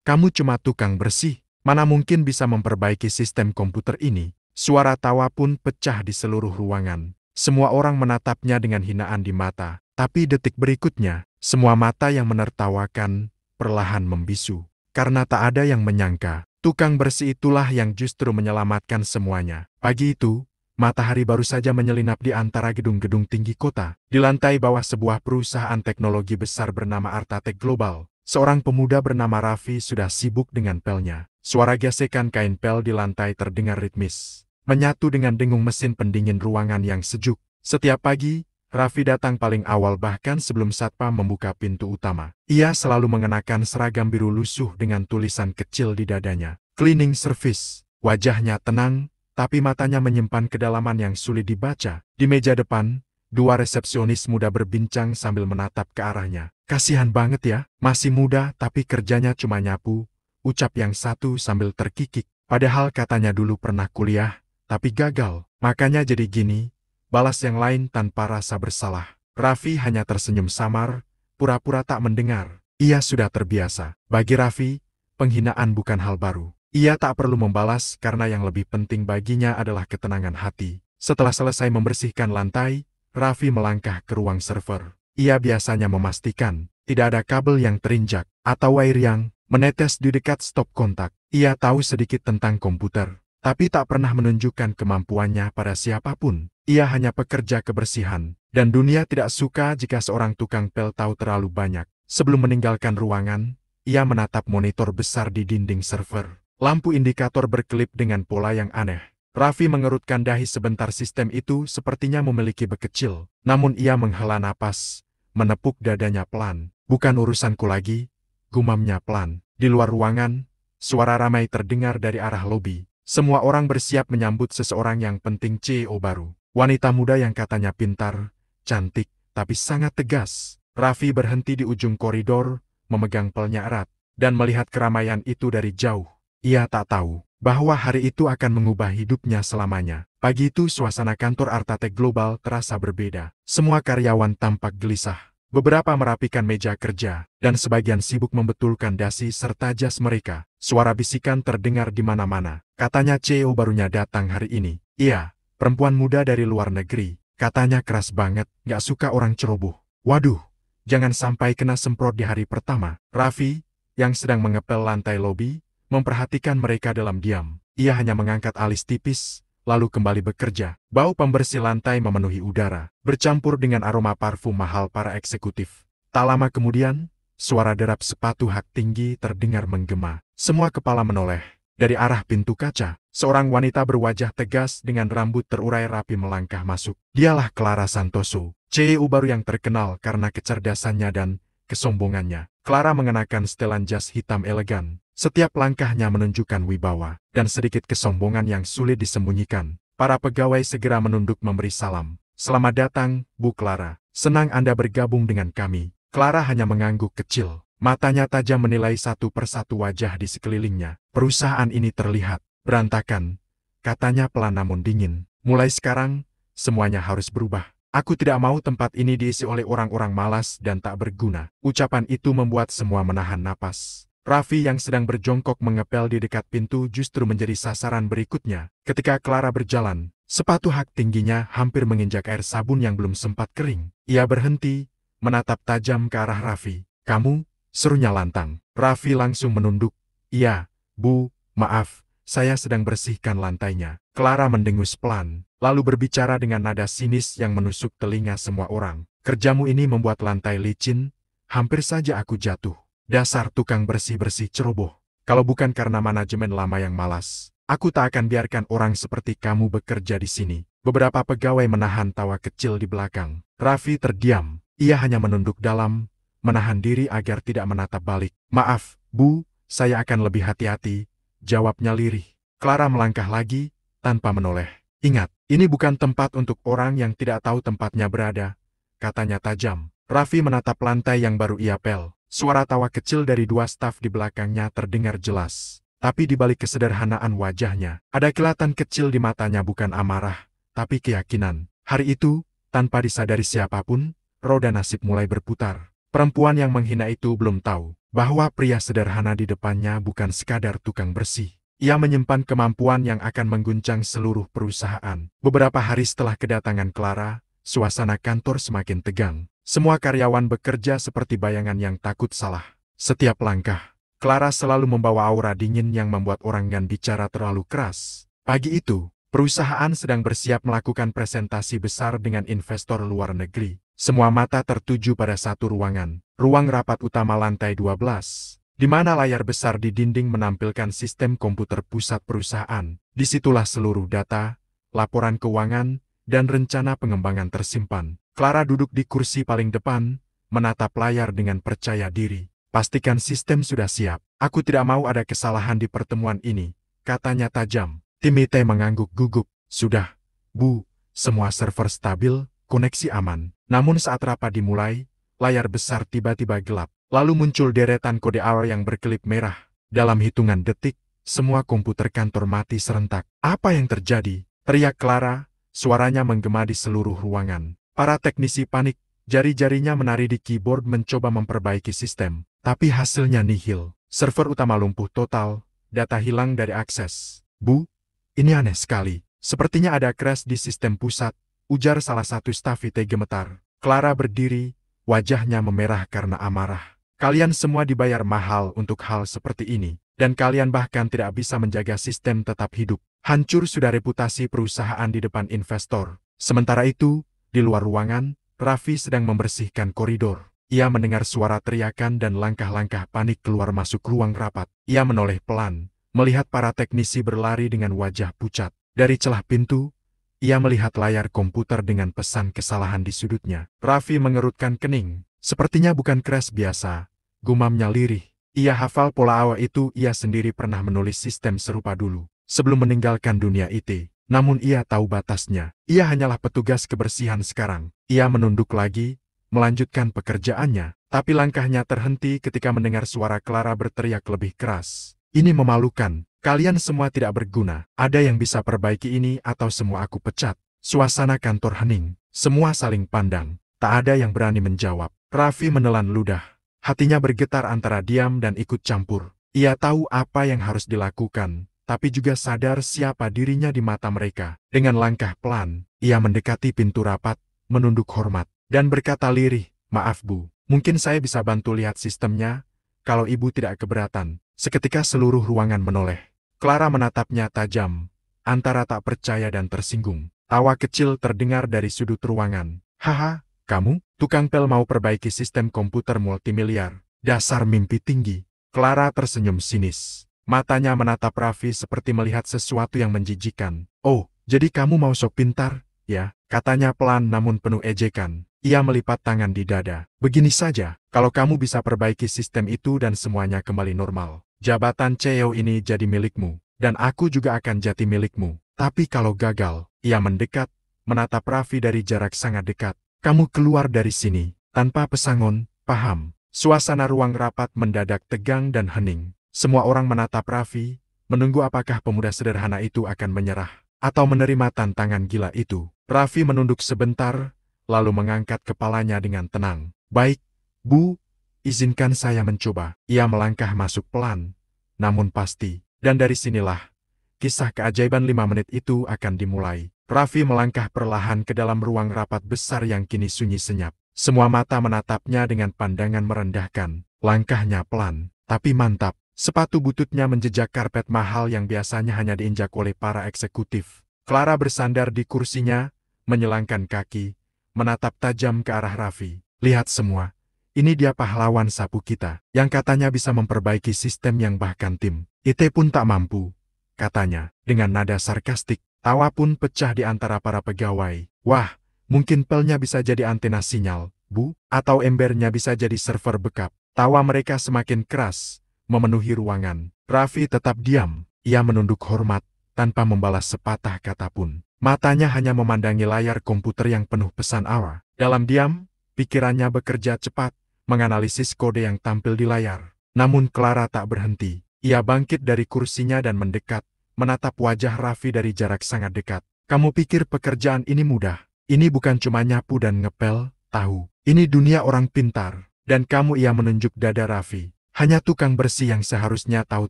Kamu cuma tukang bersih. Mana mungkin bisa memperbaiki sistem komputer ini? Suara tawa pun pecah di seluruh ruangan. Semua orang menatapnya dengan hinaan di mata. Tapi detik berikutnya, semua mata yang menertawakan perlahan membisu. Karena tak ada yang menyangka, tukang bersih itulah yang justru menyelamatkan semuanya. Pagi itu, matahari baru saja menyelinap di antara gedung-gedung tinggi kota. Di lantai bawah sebuah perusahaan teknologi besar bernama Artatech Global, seorang pemuda bernama Raffi sudah sibuk dengan pelnya. Suara gesekan kain pel di lantai terdengar ritmis, menyatu dengan dengung mesin pendingin ruangan yang sejuk. Setiap pagi, Raffi datang paling awal bahkan sebelum satpam membuka pintu utama. Ia selalu mengenakan seragam biru lusuh dengan tulisan kecil di dadanya, "Cleaning Service." Wajahnya tenang, tapi matanya menyimpan kedalaman yang sulit dibaca. Di meja depan, dua resepsionis muda berbincang sambil menatap ke arahnya. "Kasihan banget ya, masih muda tapi kerjanya cuma nyapu," ucap yang satu sambil terkikik. Padahal katanya dulu pernah kuliah, tapi gagal. Makanya jadi gini, balas yang lain tanpa rasa bersalah. Raffi hanya tersenyum samar, pura-pura tak mendengar. Ia sudah terbiasa. Bagi Raffi, penghinaan bukan hal baru. Ia tak perlu membalas karena yang lebih penting baginya adalah ketenangan hati. Setelah selesai membersihkan lantai, Raffi melangkah ke ruang server. Ia biasanya memastikan tidak ada kabel yang terinjak atau wire yang menetes di dekat stop kontak. Ia tahu sedikit tentang komputer, tapi tak pernah menunjukkan kemampuannya pada siapapun. Ia hanya pekerja kebersihan, dan dunia tidak suka jika seorang tukang pel tahu terlalu banyak. Sebelum meninggalkan ruangan, ia menatap monitor besar di dinding server. Lampu indikator berkelip dengan pola yang aneh. Raffi mengerutkan dahi sebentar. Sistem itu sepertinya memiliki bek kecil, namun ia menghela napas, menepuk dadanya pelan. "Bukan urusanku lagi," gumamnya pelan. Di luar ruangan, suara ramai terdengar dari arah lobi. Semua orang bersiap menyambut seseorang yang penting, CEO baru. Wanita muda yang katanya pintar, cantik, tapi sangat tegas. Raffi berhenti di ujung koridor, memegang pelnya erat, dan melihat keramaian itu dari jauh. Ia tak tahu bahwa hari itu akan mengubah hidupnya selamanya. Pagi itu suasana kantor Artatech Global terasa berbeda. Semua karyawan tampak gelisah. Beberapa merapikan meja kerja, dan sebagian sibuk membetulkan dasi serta jas mereka. Suara bisikan terdengar di mana-mana. Katanya CEO barunya datang hari ini. Iya, perempuan muda dari luar negeri. Katanya keras banget, gak suka orang ceroboh. Waduh, jangan sampai kena semprot di hari pertama. Raffi, yang sedang mengepel lantai lobi, memperhatikan mereka dalam diam. Ia hanya mengangkat alis tipis, lalu kembali bekerja. Bau pembersih lantai memenuhi udara, bercampur dengan aroma parfum mahal para eksekutif. Tak lama kemudian, suara derap sepatu hak tinggi terdengar menggema. Semua kepala menoleh. Dari arah pintu kaca, seorang wanita berwajah tegas dengan rambut terurai rapi melangkah masuk. Dialah Clara Santoso, CEO baru yang terkenal karena kecerdasannya dan kesombongannya. Clara mengenakan setelan jas hitam elegan. Setiap langkahnya menunjukkan wibawa dan sedikit kesombongan yang sulit disembunyikan. Para pegawai segera menunduk memberi salam. "Selamat datang, Bu Clara. Senang Anda bergabung dengan kami." Clara hanya mengangguk kecil. Matanya tajam menilai satu persatu wajah di sekelilingnya. "Perusahaan ini terlihat berantakan," katanya pelan namun dingin. "Mulai sekarang, semuanya harus berubah. Aku tidak mau tempat ini diisi oleh orang-orang malas dan tak berguna." Ucapan itu membuat semua menahan napas. Raffi yang sedang berjongkok mengepel di dekat pintu justru menjadi sasaran berikutnya. Ketika Clara berjalan, sepatu hak tingginya hampir menginjak air sabun yang belum sempat kering. Ia berhenti, menatap tajam ke arah Raffi. "Kamu?" serunya lantang. Raffi langsung menunduk. "Iya, Bu, maaf, saya sedang bersihkan lantainya." Clara mendengus pelan, lalu berbicara dengan nada sinis yang menusuk telinga semua orang. "Kerjamu ini membuat lantai licin, hampir saja aku jatuh. Dasar tukang bersih-bersih ceroboh. Kalau bukan karena manajemen lama yang malas, aku tak akan biarkan orang seperti kamu bekerja di sini." Beberapa pegawai menahan tawa kecil di belakang. Raffi terdiam. Ia hanya menunduk dalam, menahan diri agar tidak menatap balik. "Maaf, Bu, saya akan lebih hati-hati," jawabnya lirih. Clara melangkah lagi, tanpa menoleh. "Ingat, ini bukan tempat untuk orang yang tidak tahu tempatnya berada," katanya tajam. Raffi menatap lantai yang baru ia pel. Suara tawa kecil dari dua staf di belakangnya terdengar jelas. Tapi di balik kesederhanaan wajahnya, ada kilatan kecil di matanya, bukan amarah, tapi keyakinan. Hari itu, tanpa disadari siapapun, roda nasib mulai berputar. Perempuan yang menghina itu belum tahu bahwa pria sederhana di depannya bukan sekadar tukang bersih. Ia menyimpan kemampuan yang akan mengguncang seluruh perusahaan. Beberapa hari setelah kedatangan Clara, suasana kantor semakin tegang. Semua karyawan bekerja seperti bayangan yang takut salah. Setiap langkah, Clara selalu membawa aura dingin yang membuat orang enggan bicara terlalu keras. Pagi itu, perusahaan sedang bersiap melakukan presentasi besar dengan investor luar negeri. Semua mata tertuju pada satu ruangan, ruang rapat utama lantai 12, di mana layar besar di dinding menampilkan sistem komputer pusat perusahaan. Disitulah seluruh data, laporan keuangan, dan rencana pengembangan tersimpan. Clara duduk di kursi paling depan, menatap layar dengan percaya diri. Pastikan sistem sudah siap. Aku tidak mau ada kesalahan di pertemuan ini, katanya tajam. Tim IT mengangguk gugup. Sudah, Bu, semua server stabil, koneksi aman. Namun saat rapat dimulai, layar besar tiba-tiba gelap. Lalu muncul deretan kode awal yang berkelip merah. Dalam hitungan detik, semua komputer kantor mati serentak. Apa yang terjadi? Teriak Clara, suaranya menggema di seluruh ruangan. Para teknisi panik, jari-jarinya menari di keyboard mencoba memperbaiki sistem. Tapi hasilnya nihil. Server utama lumpuh total, data hilang dari akses. Bu, ini aneh sekali. Sepertinya ada crash di sistem pusat, ujar salah satu staf IT gemetar. Clara berdiri, wajahnya memerah karena amarah. Kalian semua dibayar mahal untuk hal seperti ini, dan kalian bahkan tidak bisa menjaga sistem tetap hidup. Hancur sudah reputasi perusahaan di depan investor. Sementara itu, di luar ruangan, Raffi sedang membersihkan koridor. Ia mendengar suara teriakan dan langkah-langkah panik keluar masuk ruang rapat. Ia menoleh pelan, melihat para teknisi berlari dengan wajah pucat. Dari celah pintu, ia melihat layar komputer dengan pesan kesalahan di sudutnya. Raffi mengerutkan kening. Sepertinya bukan crash biasa, gumamnya lirih. Ia hafal pola awal itu, ia sendiri pernah menulis sistem serupa dulu, sebelum meninggalkan dunia IT. Namun ia tahu batasnya. Ia hanyalah petugas kebersihan sekarang. Ia menunduk lagi, melanjutkan pekerjaannya. Tapi langkahnya terhenti ketika mendengar suara Clara berteriak lebih keras. Ini memalukan. Kalian semua tidak berguna. Ada yang bisa perbaiki ini atau semua aku pecat. Suasana kantor hening. Semua saling pandang. Tak ada yang berani menjawab. Raffi menelan ludah. Hatinya bergetar antara diam dan ikut campur. Ia tahu apa yang harus dilakukan, tapi juga sadar siapa dirinya di mata mereka. Dengan langkah pelan, ia mendekati pintu rapat, menunduk hormat, dan berkata lirih, "Maaf Bu, mungkin saya bisa bantu lihat sistemnya, kalau Ibu tidak keberatan." Seketika seluruh ruangan menoleh. Clara menatapnya tajam, antara tak percaya dan tersinggung. Tawa kecil terdengar dari sudut ruangan. "Haha, kamu, tukang pel mau perbaiki sistem komputer multimiliar. Dasar mimpi tinggi." Clara tersenyum sinis. Matanya menatap Raffi seperti melihat sesuatu yang menjijikan. "Oh, jadi kamu mau sok pintar, ya?" katanya pelan namun penuh ejekan. Ia melipat tangan di dada. "Begini saja, kalau kamu bisa perbaiki sistem itu dan semuanya kembali normal, jabatan CEO ini jadi milikmu, dan aku juga akan jadi milikmu. Tapi kalau gagal," ia mendekat, menatap Raffi dari jarak sangat dekat. "Kamu keluar dari sini, tanpa pesangon, paham?" Suasana ruang rapat mendadak tegang dan hening. Semua orang menatap Raffi, menunggu apakah pemuda sederhana itu akan menyerah, atau menerima tantangan gila itu. Raffi menunduk sebentar, lalu mengangkat kepalanya dengan tenang. "Baik, Bu, izinkan saya mencoba." Ia melangkah masuk pelan, namun pasti. Dan dari sinilah, kisah keajaiban 5 menit itu akan dimulai. Raffi melangkah perlahan ke dalam ruang rapat besar yang kini sunyi senyap. Semua mata menatapnya dengan pandangan merendahkan. Langkahnya pelan, tapi mantap. Sepatu bututnya menjejak karpet mahal yang biasanya hanya diinjak oleh para eksekutif. Clara bersandar di kursinya, menyelangkan kaki, menatap tajam ke arah Raffi. "Lihat semua, ini dia pahlawan sapu kita, yang katanya bisa memperbaiki sistem yang bahkan tim IT pun tak mampu," katanya, dengan nada sarkastik. Tawa pun pecah di antara para pegawai. "Wah, mungkin pelnya bisa jadi antena sinyal, Bu, atau embernya bisa jadi server backup." Tawa mereka semakin keras, memenuhi ruangan. Raffi tetap diam. Ia menunduk hormat, tanpa membalas sepatah kata pun. Matanya hanya memandangi layar komputer yang penuh pesan awal. Dalam diam, pikirannya bekerja cepat, menganalisis kode yang tampil di layar. Namun Clara tak berhenti. Ia bangkit dari kursinya dan mendekat, menatap wajah Raffi dari jarak sangat dekat. "Kamu pikir pekerjaan ini mudah? Ini bukan cuma nyapu dan ngepel, tahu. Ini dunia orang pintar." Dan kamu, ia menunjuk dada Raffi, Hanya tukang bersih yang seharusnya tahu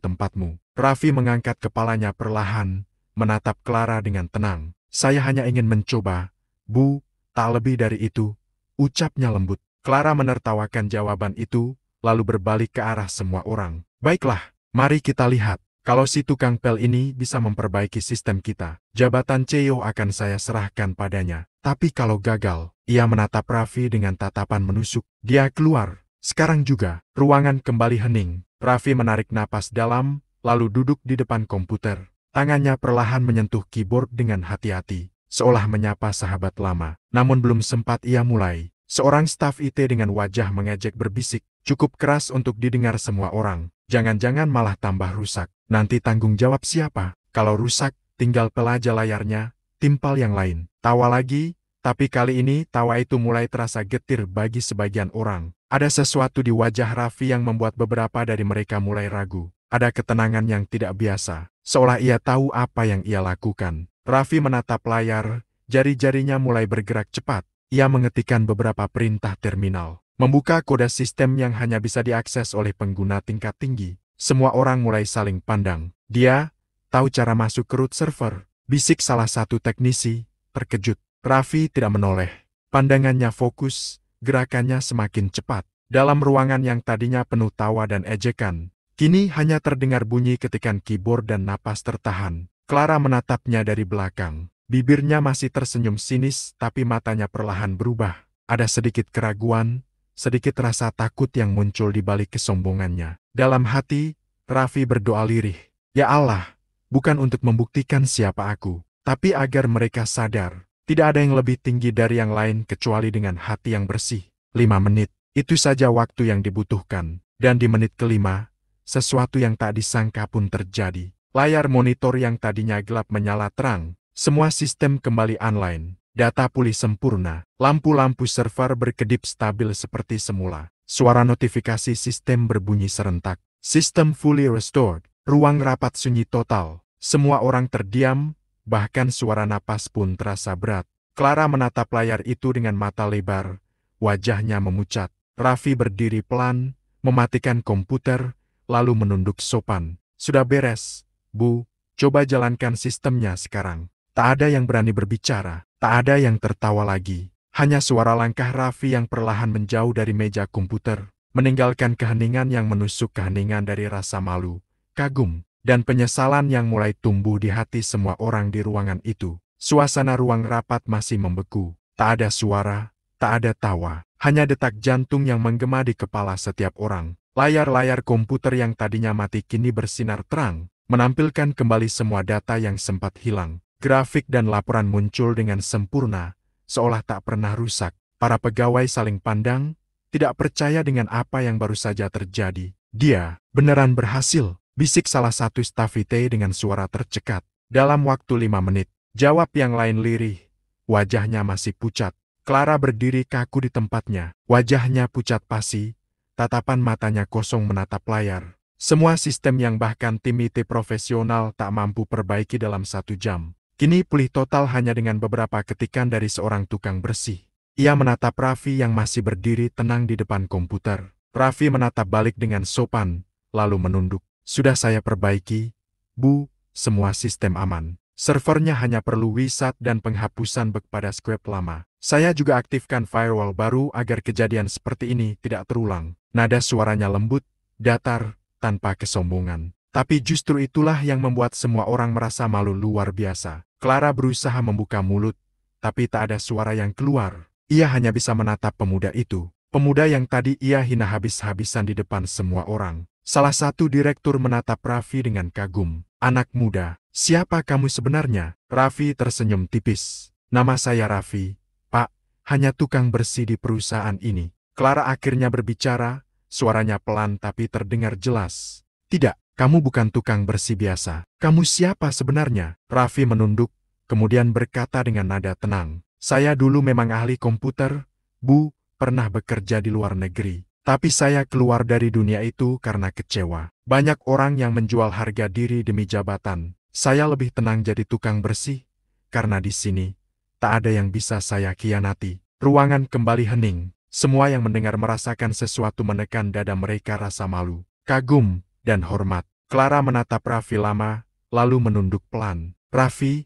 tempatmu. Raffi mengangkat kepalanya perlahan, menatap Clara dengan tenang. Saya hanya ingin mencoba, Bu, tak lebih dari itu, ucapnya lembut. Clara menertawakan jawaban itu, lalu berbalik ke arah semua orang. Baiklah, mari kita lihat. Kalau si tukang pel ini bisa memperbaiki sistem kita, jabatan CEO akan saya serahkan padanya. Tapi kalau gagal, ia menatap Raffi dengan tatapan menusuk. Dia keluar. Sekarang juga, ruangan kembali hening. Raffi menarik napas dalam, lalu duduk di depan komputer. Tangannya perlahan menyentuh keyboard dengan hati-hati, seolah menyapa sahabat lama. Namun belum sempat ia mulai, seorang staf IT dengan wajah mengejek berbisik, cukup keras untuk didengar semua orang. Jangan-jangan malah tambah rusak. Nanti tanggung jawab siapa? Kalau rusak, tinggal pel aja layarnya, timpal yang lain. Tawa lagi, tapi kali ini tawa itu mulai terasa getir bagi sebagian orang. Ada sesuatu di wajah Raffi yang membuat beberapa dari mereka mulai ragu. Ada ketenangan yang tidak biasa, seolah ia tahu apa yang ia lakukan. Raffi menatap layar, jari-jarinya mulai bergerak cepat. Ia mengetikkan beberapa perintah terminal, membuka kode sistem yang hanya bisa diakses oleh pengguna tingkat tinggi. Semua orang mulai saling pandang. Dia tahu cara masuk ke root server, bisik salah satu teknisi, terkejut. Raffi tidak menoleh. Pandangannya fokus, gerakannya semakin cepat. Dalam ruangan yang tadinya penuh tawa dan ejekan, kini hanya terdengar bunyi ketikan keyboard dan napas tertahan. Clara menatapnya dari belakang. Bibirnya masih tersenyum sinis, tapi matanya perlahan berubah. Ada sedikit keraguan, sedikit rasa takut yang muncul di balik kesombongannya. Dalam hati, Raffi berdoa lirih. Ya Allah, bukan untuk membuktikan siapa aku, tapi agar mereka sadar, tidak ada yang lebih tinggi dari yang lain kecuali dengan hati yang bersih. 5 menit, itu saja waktu yang dibutuhkan. Dan di menit kelima, sesuatu yang tak disangka pun terjadi. Layar monitor yang tadinya gelap menyala terang. Semua sistem kembali online. Data pulih sempurna. Lampu-lampu server berkedip stabil seperti semula. Suara notifikasi sistem berbunyi serentak. Sistem fully restored. Ruang rapat sunyi total. Semua orang terdiam, bahkan suara napas pun terasa berat. Clara menatap layar itu dengan mata lebar. Wajahnya memucat. Raffi berdiri pelan, mematikan komputer, lalu menunduk sopan. Sudah beres, Bu. Coba jalankan sistemnya sekarang. Tak ada yang berani berbicara. Tak ada yang tertawa lagi. Hanya suara langkah Raffi yang perlahan menjauh dari meja komputer, meninggalkan keheningan yang menusuk keheningan dari rasa malu, kagum, dan penyesalan yang mulai tumbuh di hati semua orang di ruangan itu. Suasana ruang rapat masih membeku. Tak ada suara, tak ada tawa. Hanya detak jantung yang menggema di kepala setiap orang. Layar-layar komputer yang tadinya mati kini bersinar terang, menampilkan kembali semua data yang sempat hilang. Grafik dan laporan muncul dengan sempurna, seolah tak pernah rusak. Para pegawai saling pandang, tidak percaya dengan apa yang baru saja terjadi. Dia beneran berhasil, bisik salah satu staf IT dengan suara tercekat. Dalam waktu 5 menit, jawab yang lain lirih. Wajahnya masih pucat. Clara berdiri kaku di tempatnya. Wajahnya pucat pasi, tatapan matanya kosong menatap layar. Semua sistem yang bahkan tim IT profesional tak mampu perbaiki dalam 1 jam. Kini pulih total hanya dengan beberapa ketikan dari seorang tukang bersih. Ia menatap Raffi yang masih berdiri tenang di depan komputer. Raffi menatap balik dengan sopan, lalu menunduk. Sudah saya perbaiki, Bu, semua sistem aman. Servernya hanya perlu reset dan penghapusan bug pada script lama. Saya juga aktifkan firewall baru agar kejadian seperti ini tidak terulang. Nada suaranya lembut, datar, tanpa kesombongan. Tapi justru itulah yang membuat semua orang merasa malu luar biasa. Clara berusaha membuka mulut, tapi tak ada suara yang keluar. Ia hanya bisa menatap pemuda itu. Pemuda yang tadi ia hina habis-habisan di depan semua orang. Salah satu direktur menatap Raffi dengan kagum. Anak muda, siapa kamu sebenarnya? Raffi tersenyum tipis. Nama saya Raffi, Pak, hanya tukang bersih di perusahaan ini. Clara akhirnya berbicara, suaranya pelan tapi terdengar jelas. Tidak. Kamu bukan tukang bersih biasa. Kamu siapa sebenarnya? Raffi menunduk, kemudian berkata dengan nada tenang. Saya dulu memang ahli komputer, Bu, pernah bekerja di luar negeri. Tapi saya keluar dari dunia itu karena kecewa. Banyak orang yang menjual harga diri demi jabatan. Saya lebih tenang jadi tukang bersih, karena di sini, tak ada yang bisa saya khianati. Ruangan kembali hening. Semua yang mendengar merasakan sesuatu menekan dada mereka rasa malu. kagum, dan hormat. Clara menatap Raffi lama, lalu menunduk pelan. Raffi,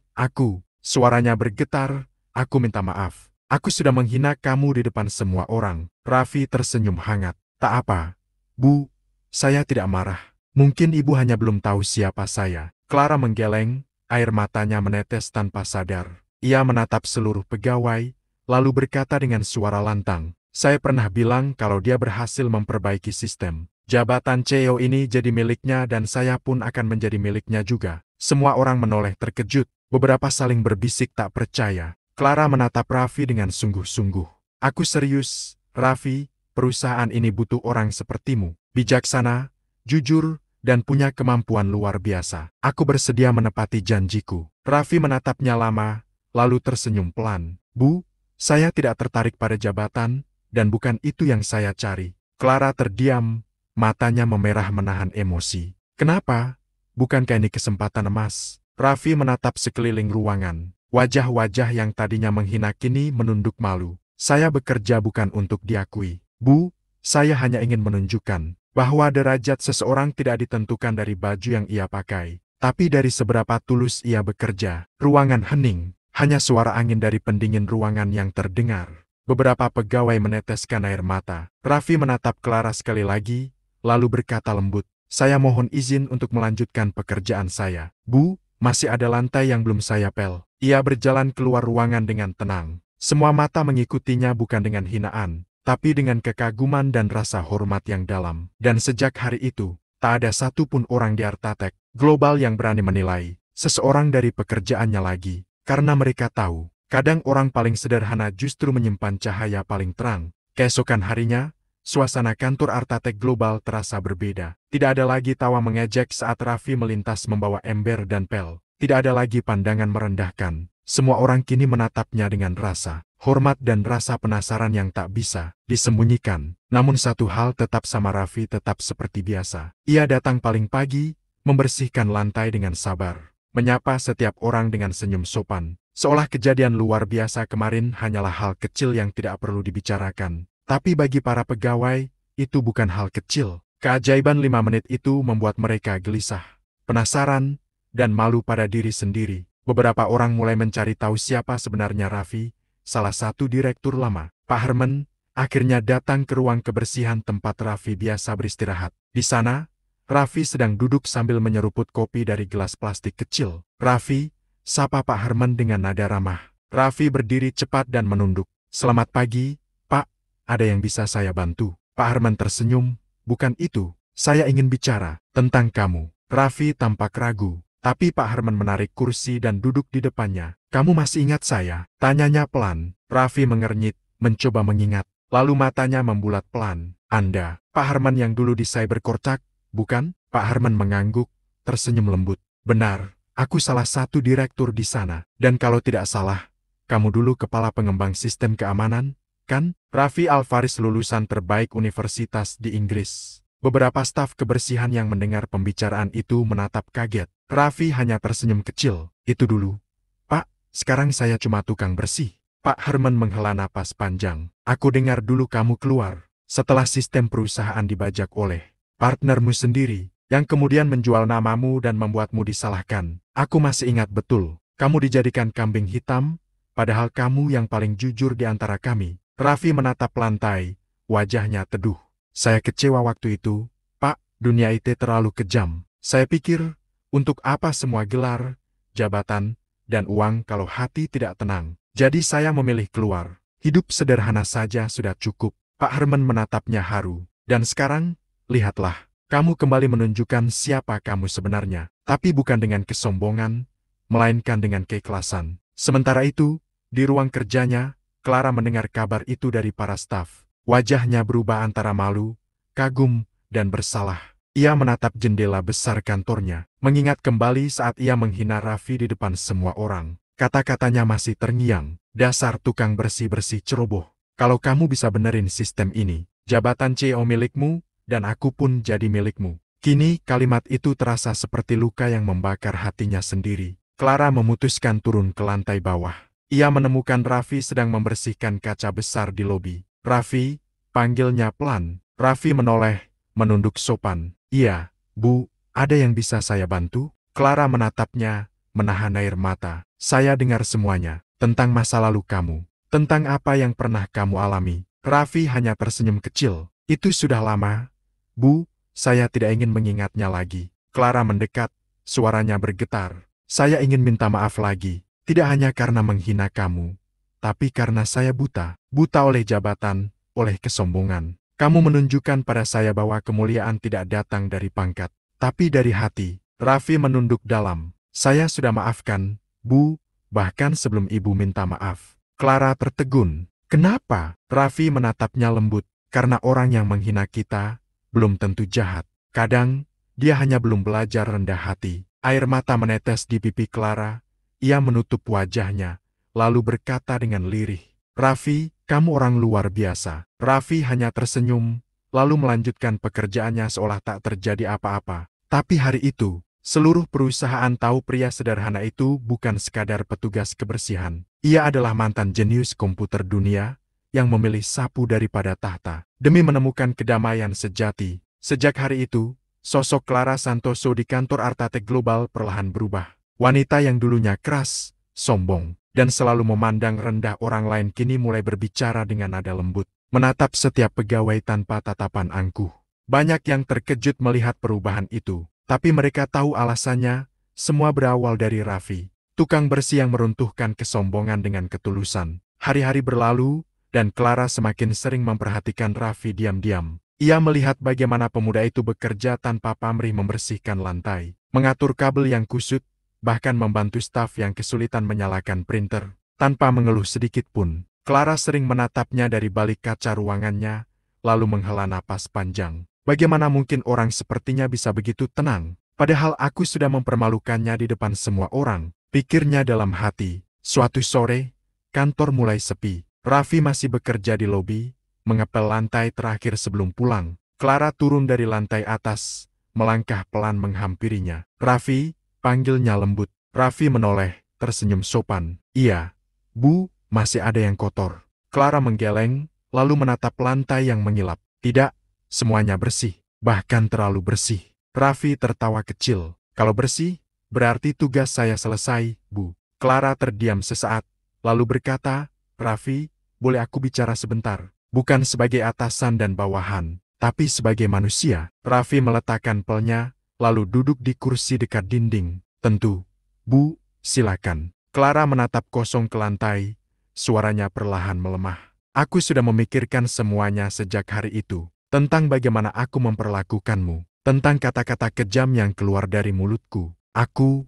suaranya bergetar, aku minta maaf. Aku sudah menghina kamu di depan semua orang. Raffi tersenyum hangat. Tak apa, Bu, saya tidak marah. Mungkin ibu hanya belum tahu siapa saya. Clara menggeleng, air matanya menetes tanpa sadar. Ia menatap seluruh pegawai, lalu berkata dengan suara lantang, saya pernah bilang kalau dia berhasil memperbaiki sistem. Jabatan CEO ini jadi miliknya dan saya pun akan menjadi miliknya juga. Semua orang menoleh terkejut, beberapa saling berbisik tak percaya. Clara menatap Raffi dengan sungguh-sungguh. Aku serius, Raffi, perusahaan ini butuh orang sepertimu, bijaksana, jujur, dan punya kemampuan luar biasa. Aku bersedia menepati janjiku. Raffi menatapnya lama, lalu tersenyum pelan. Bu, saya tidak tertarik pada jabatan, dan bukan itu yang saya cari. Clara terdiam, matanya memerah menahan emosi. Kenapa? Bukankah ini kesempatan emas? Raffi menatap sekeliling ruangan. Wajah-wajah yang tadinya menghina kini menunduk malu. Saya bekerja bukan untuk diakui. Bu, saya hanya ingin menunjukkan bahwa derajat seseorang tidak ditentukan dari baju yang ia pakai, tapi dari seberapa tulus ia bekerja. Ruangan hening, hanya suara angin dari pendingin ruangan yang terdengar. Beberapa pegawai meneteskan air mata. Raffi menatap Clara sekali lagi, lalu berkata lembut, saya mohon izin untuk melanjutkan pekerjaan saya. Bu, masih ada lantai yang belum saya pel. Ia berjalan keluar ruangan dengan tenang. Semua mata mengikutinya bukan dengan hinaan, tapi dengan kekaguman dan rasa hormat yang dalam. Dan sejak hari itu, tak ada satupun orang di Artatech Global yang berani menilai seseorang dari pekerjaannya lagi. Karena mereka tahu, kadang orang paling sederhana justru menyimpan cahaya paling terang. Keesokan harinya, suasana kantor Artatech Global terasa berbeda. Tidak ada lagi tawa mengejek saat Raffi melintas membawa ember dan pel. Tidak ada lagi pandangan merendahkan. Semua orang kini menatapnya dengan rasa hormat dan rasa penasaran yang tak bisa disembunyikan. Namun satu hal tetap sama Raffi, tetap seperti biasa. Ia datang paling pagi, membersihkan lantai dengan sabar, menyapa setiap orang dengan senyum sopan. Seolah kejadian luar biasa kemarin hanyalah hal kecil yang tidak perlu dibicarakan. Tapi bagi para pegawai, itu bukan hal kecil. Keajaiban 5 menit itu membuat mereka gelisah, penasaran, dan malu pada diri sendiri. Beberapa orang mulai mencari tahu siapa sebenarnya Raffi. Salah satu direktur lama, Pak Herman, akhirnya datang ke ruang kebersihan tempat Raffi biasa beristirahat. Di sana, Raffi sedang duduk sambil menyeruput kopi dari gelas plastik kecil. Raffi, sapa Pak Herman dengan nada ramah. Raffi berdiri cepat dan menunduk. Selamat pagi, Pak, ada yang bisa saya bantu? Pak Herman tersenyum, bukan itu, saya ingin bicara tentang kamu. Raffi tampak ragu. Tapi Pak Herman menarik kursi dan duduk di depannya. Kamu masih ingat saya? Tanyanya pelan. Raffi mengernyit, mencoba mengingat. Lalu matanya membulat pelan. Anda, Pak Herman yang dulu di Cyber Korcak, bukan? Pak Herman mengangguk, tersenyum lembut. Benar, aku salah satu direktur di sana. Dan kalau tidak salah, kamu dulu kepala pengembang sistem keamanan, kan? Raffi Alvaris lulusan terbaik universitas di Inggris. Beberapa staf kebersihan yang mendengar pembicaraan itu menatap kaget. Raffi hanya tersenyum kecil. Itu dulu. Pak, sekarang saya cuma tukang bersih. Pak Herman menghela napas panjang. Aku dengar dulu kamu keluar setelah sistem perusahaan dibajak oleh partnermu sendiri, yang kemudian menjual namamu dan membuatmu disalahkan. Aku masih ingat betul. Kamu dijadikan kambing hitam, padahal kamu yang paling jujur di antara kami. Raffi menatap lantai, wajahnya teduh. Saya kecewa waktu itu, Pak, dunia IT terlalu kejam. Saya pikir, untuk apa semua gelar, jabatan, dan uang kalau hati tidak tenang? Jadi saya memilih keluar. Hidup sederhana saja sudah cukup. Pak Herman menatapnya haru. Dan sekarang, lihatlah, kamu kembali menunjukkan siapa kamu sebenarnya. Tapi bukan dengan kesombongan, melainkan dengan keikhlasan. Sementara itu, di ruang kerjanya, Clara mendengar kabar itu dari para staf. Wajahnya berubah antara malu, kagum, dan bersalah. Ia menatap jendela besar kantornya, mengingat kembali saat ia menghina Raffi di depan semua orang. Kata-katanya masih terngiang, dasar tukang bersih-bersih ceroboh. Kalau kamu bisa benerin sistem ini, jabatan CEO milikmu, dan aku pun jadi milikmu. Kini kalimat itu terasa seperti luka yang membakar hatinya sendiri. Clara memutuskan turun ke lantai bawah. Ia menemukan Raffi sedang membersihkan kaca besar di lobi. Raffi, panggilnya pelan. Raffi menoleh, menunduk sopan. Iya, Bu, ada yang bisa saya bantu? Clara menatapnya, menahan air mata. Saya dengar semuanya, tentang masa lalu kamu, tentang apa yang pernah kamu alami. Raffi hanya tersenyum kecil. Itu sudah lama, Bu, saya tidak ingin mengingatnya lagi. Clara mendekat, suaranya bergetar. Saya ingin minta maaf lagi, tidak hanya karena menghina kamu, tapi karena saya buta. Buta oleh jabatan, oleh kesombongan. Kamu menunjukkan pada saya bahwa kemuliaan tidak datang dari pangkat, tapi dari hati. Raffi menunduk dalam. Saya sudah maafkan, Bu, bahkan sebelum ibu minta maaf. Clara tertegun. Kenapa? Raffi menatapnya lembut. Karena orang yang menghina kita, belum tentu jahat. Kadang, dia hanya belum belajar rendah hati. Air mata menetes di pipi Clara. Ia menutup wajahnya, lalu berkata dengan lirih, Raffi, kamu orang luar biasa. Raffi hanya tersenyum, lalu melanjutkan pekerjaannya seolah tak terjadi apa-apa. Tapi hari itu, seluruh perusahaan tahu pria sederhana itu bukan sekadar petugas kebersihan. Ia adalah mantan jenius komputer dunia, yang memilih sapu daripada tahta, demi menemukan kedamaian sejati. Sejak hari itu, sosok Clara Santoso di kantor Artatec Global perlahan berubah. Wanita yang dulunya keras, sombong, dan selalu memandang rendah orang lain kini mulai berbicara dengan nada lembut, menatap setiap pegawai tanpa tatapan angkuh. Banyak yang terkejut melihat perubahan itu, tapi mereka tahu alasannya, semua berawal dari Raffi, tukang bersih yang meruntuhkan kesombongan dengan ketulusan. Hari-hari berlalu, dan Clara semakin sering memperhatikan Raffi diam-diam. Ia melihat bagaimana pemuda itu bekerja tanpa pamrih membersihkan lantai, mengatur kabel yang kusut, bahkan membantu staf yang kesulitan menyalakan printer. Tanpa mengeluh sedikit pun, Clara sering menatapnya dari balik kaca ruangannya, lalu menghela napas panjang. Bagaimana mungkin orang sepertinya bisa begitu tenang? Padahal aku sudah mempermalukannya di depan semua orang, pikirnya dalam hati. Suatu sore, kantor mulai sepi. Raffi masih bekerja di lobi, mengepel lantai terakhir sebelum pulang. Clara turun dari lantai atas, melangkah pelan menghampirinya. Raffi, panggilnya lembut. Raffi menoleh, tersenyum sopan. Iya, Bu, masih ada yang kotor. Clara menggeleng, lalu menatap lantai yang mengilap. Tidak, semuanya bersih, bahkan terlalu bersih. Raffi tertawa kecil. Kalau bersih, berarti tugas saya selesai, Bu. Clara terdiam sesaat, lalu berkata, Raffi, boleh aku bicara sebentar? Bukan sebagai atasan dan bawahan, tapi sebagai manusia. Raffi meletakkan pelnya, lalu duduk di kursi dekat dinding. Tentu, Bu, silakan. Clara menatap kosong ke lantai, suaranya perlahan melemah. Aku sudah memikirkan semuanya sejak hari itu, tentang bagaimana aku memperlakukanmu, tentang kata-kata kejam yang keluar dari mulutku. Aku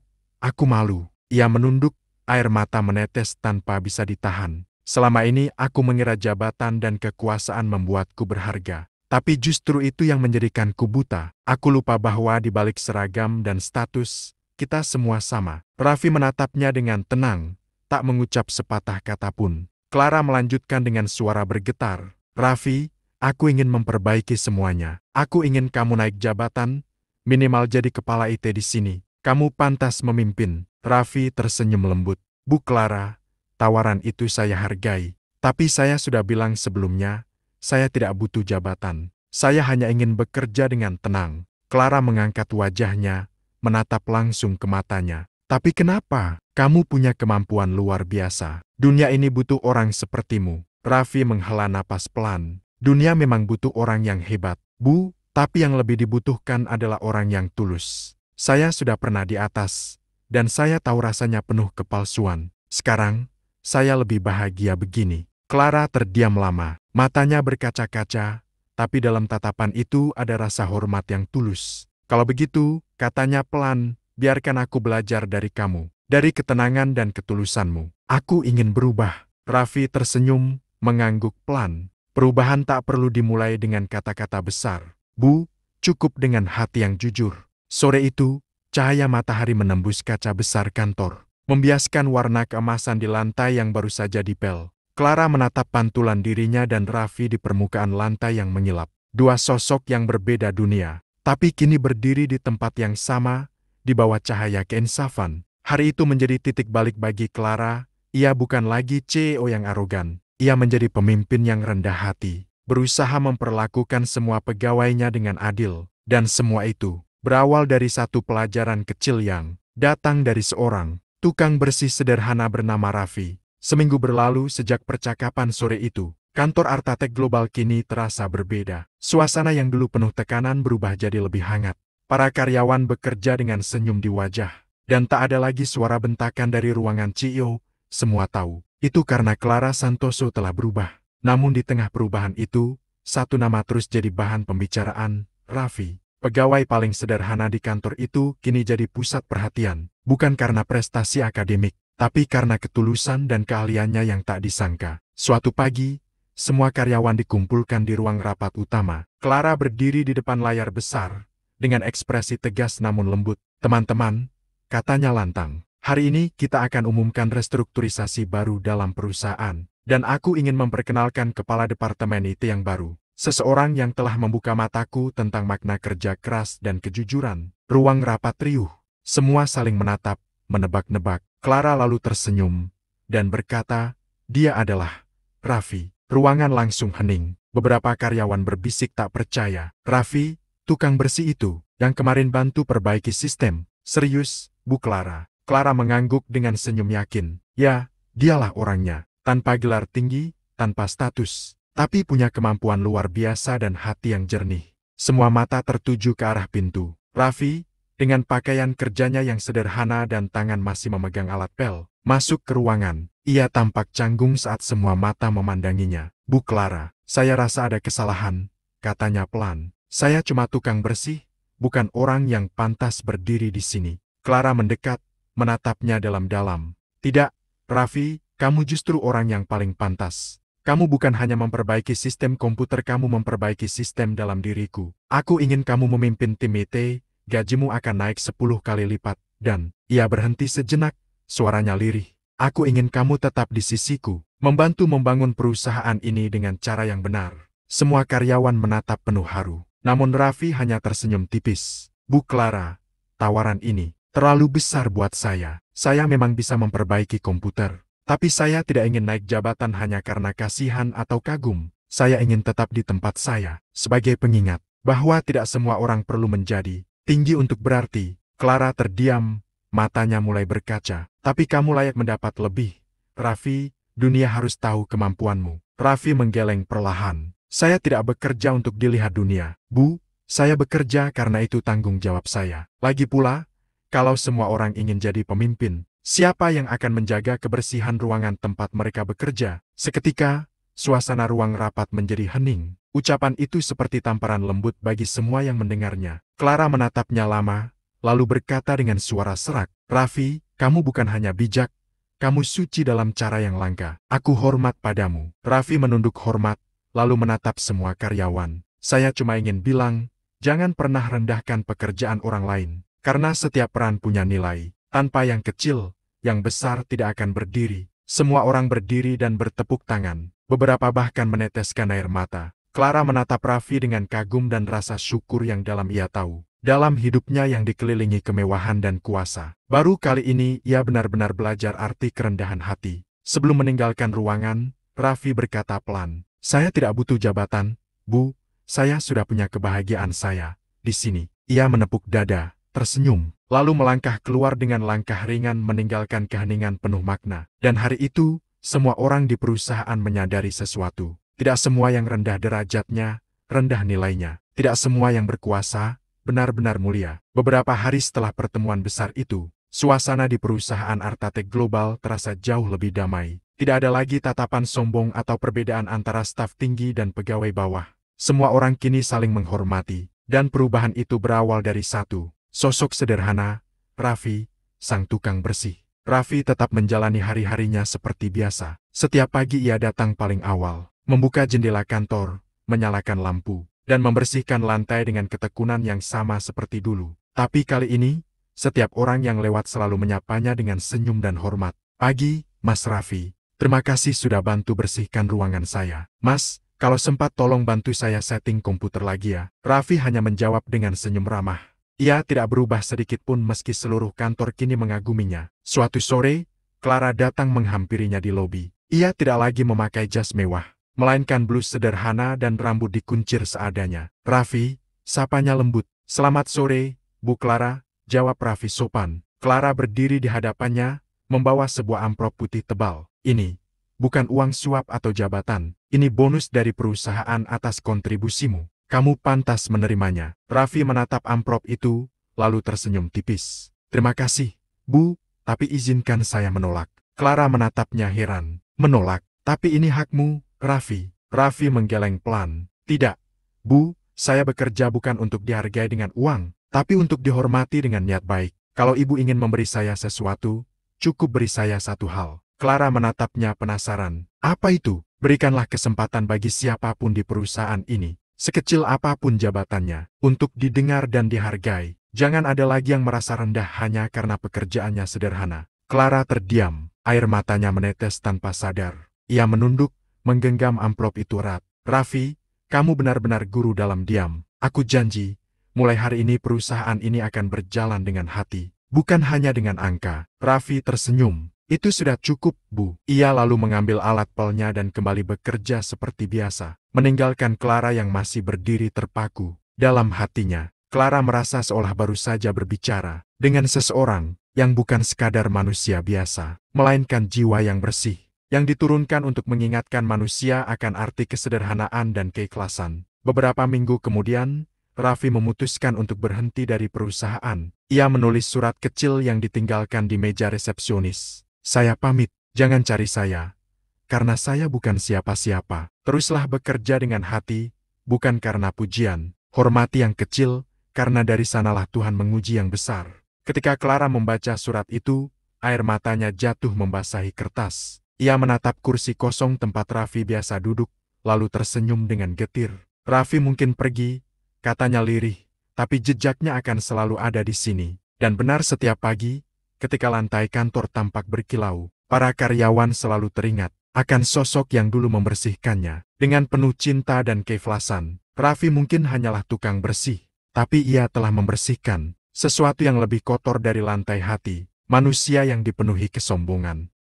malu. Ia menunduk, air mata menetes tanpa bisa ditahan. Selama ini aku mengira jabatan dan kekuasaan membuatku berharga. Tapi justru itu yang menjadikanku buta. Aku lupa bahwa di balik seragam dan status, kita semua sama. Raffi menatapnya dengan tenang, tak mengucap sepatah kata pun. Clara melanjutkan dengan suara bergetar. Raffi, aku ingin memperbaiki semuanya. Aku ingin kamu naik jabatan, minimal jadi kepala IT di sini. Kamu pantas memimpin. Raffi tersenyum lembut. Bu Clara, tawaran itu saya hargai, tapi saya sudah bilang sebelumnya, saya tidak butuh jabatan. Saya hanya ingin bekerja dengan tenang. Clara mengangkat wajahnya, menatap langsung ke matanya. Tapi kenapa? Kamu punya kemampuan luar biasa. Dunia ini butuh orang sepertimu. Raffi menghela napas pelan. Dunia memang butuh orang yang hebat, Bu, tapi yang lebih dibutuhkan adalah orang yang tulus. Saya sudah pernah di atas, dan saya tahu rasanya penuh kepalsuan. Sekarang, saya lebih bahagia begini. Clara terdiam lama, matanya berkaca-kaca, tapi dalam tatapan itu ada rasa hormat yang tulus. Kalau begitu, katanya pelan, biarkan aku belajar dari kamu, dari ketenangan dan ketulusanmu. Aku ingin berubah. Raffi tersenyum, mengangguk pelan. Perubahan tak perlu dimulai dengan kata-kata besar. Bu, cukup dengan hati yang jujur. Sore itu, cahaya matahari menembus kaca besar kantor, membiaskan warna keemasan di lantai yang baru saja dipel. Clara menatap pantulan dirinya dan Raffi di permukaan lantai yang mengilap. Dua sosok yang berbeda dunia, tapi kini berdiri di tempat yang sama, di bawah cahaya keinsafan. Hari itu menjadi titik balik bagi Clara. Ia bukan lagi CEO yang arogan. Ia menjadi pemimpin yang rendah hati, berusaha memperlakukan semua pegawainya dengan adil. Dan semua itu berawal dari satu pelajaran kecil yang datang dari seorang tukang bersih sederhana bernama Raffi. Seminggu berlalu sejak percakapan sore itu, kantor Artatek Global kini terasa berbeda. Suasana yang dulu penuh tekanan berubah jadi lebih hangat. Para karyawan bekerja dengan senyum di wajah. Dan tak ada lagi suara bentakan dari ruangan CEO. Semua tahu, itu karena Clara Santoso telah berubah. Namun di tengah perubahan itu, satu nama terus jadi bahan pembicaraan, Raffi. Pegawai paling sederhana di kantor itu kini jadi pusat perhatian. Bukan karena prestasi akademik, tapi karena ketulusan dan keahliannya yang tak disangka. Suatu pagi, semua karyawan dikumpulkan di ruang rapat utama. Clara berdiri di depan layar besar, dengan ekspresi tegas namun lembut. Teman-teman, katanya lantang, hari ini kita akan umumkan restrukturisasi baru dalam perusahaan. Dan aku ingin memperkenalkan kepala departemen IT yang baru. Seseorang yang telah membuka mataku tentang makna kerja keras dan kejujuran. Ruang rapat riuh. Semua saling menatap, menebak-nebak. Clara lalu tersenyum dan berkata, dia adalah Raffi. Ruangan langsung hening. Beberapa karyawan berbisik tak percaya. Raffi, tukang bersih itu, yang kemarin bantu perbaiki sistem. Serius, Bu Clara? Clara mengangguk dengan senyum yakin. Ya, dialah orangnya. Tanpa gelar tinggi, tanpa status, tapi punya kemampuan luar biasa dan hati yang jernih. Semua mata tertuju ke arah pintu. Raffi, dengan pakaian kerjanya yang sederhana dan tangan masih memegang alat pel, masuk ke ruangan. Ia tampak canggung saat semua mata memandanginya. Bu Clara, saya rasa ada kesalahan, katanya pelan. Saya cuma tukang bersih, bukan orang yang pantas berdiri di sini. Clara mendekat, menatapnya dalam-dalam. Tidak, Raffi, kamu justru orang yang paling pantas. Kamu bukan hanya memperbaiki sistem komputer, kamu memperbaiki sistem dalam diriku. Aku ingin kamu memimpin tim IT, gajimu akan naik 10 kali lipat. Dan, ia berhenti sejenak, suaranya lirih. Aku ingin kamu tetap di sisiku, membantu membangun perusahaan ini dengan cara yang benar. Semua karyawan menatap penuh haru. Namun Raffi hanya tersenyum tipis. Bu Clara, tawaran ini terlalu besar buat saya. Saya memang bisa memperbaiki komputer. Tapi saya tidak ingin naik jabatan hanya karena kasihan atau kagum. Saya ingin tetap di tempat saya, sebagai pengingat, bahwa tidak semua orang perlu menjadi tinggi untuk berarti. Clara terdiam, matanya mulai berkaca. Tapi kamu layak mendapat lebih. Raffi, dunia harus tahu kemampuanmu. Raffi menggeleng perlahan. Saya tidak bekerja untuk dilihat dunia. Bu, saya bekerja karena itu tanggung jawab saya. Lagi pula, kalau semua orang ingin jadi pemimpin, siapa yang akan menjaga kebersihan ruangan tempat mereka bekerja? Seketika, suasana ruang rapat menjadi hening. Ucapan itu seperti tamparan lembut bagi semua yang mendengarnya. Clara menatapnya lama, lalu berkata dengan suara serak, Raffi, kamu bukan hanya bijak, kamu suci dalam cara yang langka. Aku hormat padamu. Raffi menunduk hormat, lalu menatap semua karyawan. Saya cuma ingin bilang, jangan pernah rendahkan pekerjaan orang lain, karena setiap peran punya nilai. Tanpa yang kecil, yang besar tidak akan berdiri. Semua orang berdiri dan bertepuk tangan. Beberapa bahkan meneteskan air mata. Clara menatap Raffi dengan kagum dan rasa syukur yang dalam ia tahu. Dalam hidupnya yang dikelilingi kemewahan dan kuasa, baru kali ini ia benar-benar belajar arti kerendahan hati. Sebelum meninggalkan ruangan, Raffi berkata pelan, saya tidak butuh jabatan, Bu. Saya sudah punya kebahagiaan saya di sini. Ia menepuk dada, tersenyum, lalu melangkah keluar dengan langkah ringan meninggalkan keheningan penuh makna. Dan hari itu, semua orang di perusahaan menyadari sesuatu. Tidak semua yang rendah derajatnya, rendah nilainya. Tidak semua yang berkuasa, benar-benar mulia. Beberapa hari setelah pertemuan besar itu, suasana di perusahaan Artatek Global terasa jauh lebih damai. Tidak ada lagi tatapan sombong atau perbedaan antara staf tinggi dan pegawai bawah. Semua orang kini saling menghormati, dan perubahan itu berawal dari satu sosok sederhana, Raffi, sang tukang bersih. Raffi tetap menjalani hari-harinya seperti biasa. Setiap pagi ia datang paling awal, membuka jendela kantor, menyalakan lampu, dan membersihkan lantai dengan ketekunan yang sama seperti dulu. Tapi kali ini, setiap orang yang lewat selalu menyapanya dengan senyum dan hormat. Pagi, Mas Raffi. Terima kasih sudah bantu bersihkan ruangan saya. Mas, kalau sempat tolong bantu saya setting komputer lagi ya. Raffi hanya menjawab dengan senyum ramah. Ia tidak berubah sedikit pun meski seluruh kantor kini mengaguminya. Suatu sore, Clara datang menghampirinya di lobi. Ia tidak lagi memakai jas mewah, melainkan blus sederhana dan rambut dikuncir seadanya. Raffi, sapanya lembut. Selamat sore, Bu Clara, jawab Raffi sopan. Clara berdiri di hadapannya, membawa sebuah amplop putih tebal. Ini bukan uang suap atau jabatan, ini bonus dari perusahaan atas kontribusimu. Kamu pantas menerimanya. Raffi menatap amplop itu, lalu tersenyum tipis. Terima kasih, Bu, tapi izinkan saya menolak. Clara menatapnya heran. Menolak? Tapi ini hakmu, Raffi. Raffi menggeleng pelan. Tidak, Bu, saya bekerja bukan untuk dihargai dengan uang, tapi untuk dihormati dengan niat baik. Kalau ibu ingin memberi saya sesuatu, cukup beri saya satu hal. Clara menatapnya penasaran. Apa itu? Berikanlah kesempatan bagi siapapun di perusahaan ini, sekecil apapun jabatannya, untuk didengar dan dihargai. Jangan ada lagi yang merasa rendah hanya karena pekerjaannya sederhana. Clara terdiam, air matanya menetes tanpa sadar. Ia menunduk, menggenggam amplop itu erat. Raffi, kamu benar-benar guru dalam diam. Aku janji, mulai hari ini perusahaan ini akan berjalan dengan hati, bukan hanya dengan angka. Raffi tersenyum. Itu sudah cukup, Bu. Ia lalu mengambil alat pelnya dan kembali bekerja seperti biasa, meninggalkan Clara yang masih berdiri terpaku. Dalam hatinya, Clara merasa seolah baru saja berbicara dengan seseorang yang bukan sekadar manusia biasa, melainkan jiwa yang bersih, yang diturunkan untuk mengingatkan manusia akan arti kesederhanaan dan keikhlasan. Beberapa minggu kemudian, Raffi memutuskan untuk berhenti dari perusahaan. Ia menulis surat kecil yang ditinggalkan di meja resepsionis. Saya pamit, jangan cari saya, karena saya bukan siapa-siapa. Teruslah bekerja dengan hati, bukan karena pujian. Hormati yang kecil, karena dari sanalah Tuhan menguji yang besar. Ketika Clara membaca surat itu, air matanya jatuh membasahi kertas. Ia menatap kursi kosong tempat Raffi biasa duduk, lalu tersenyum dengan getir. Raffi mungkin pergi, katanya lirih, tapi jejaknya akan selalu ada di sini. Dan benar setiap pagi, ketika lantai kantor tampak berkilau, para karyawan selalu teringat akan sosok yang dulu membersihkannya. Dengan penuh cinta dan keikhlasan, Raffi mungkin hanyalah tukang bersih, tapi ia telah membersihkan sesuatu yang lebih kotor dari lantai hati, manusia yang dipenuhi kesombongan.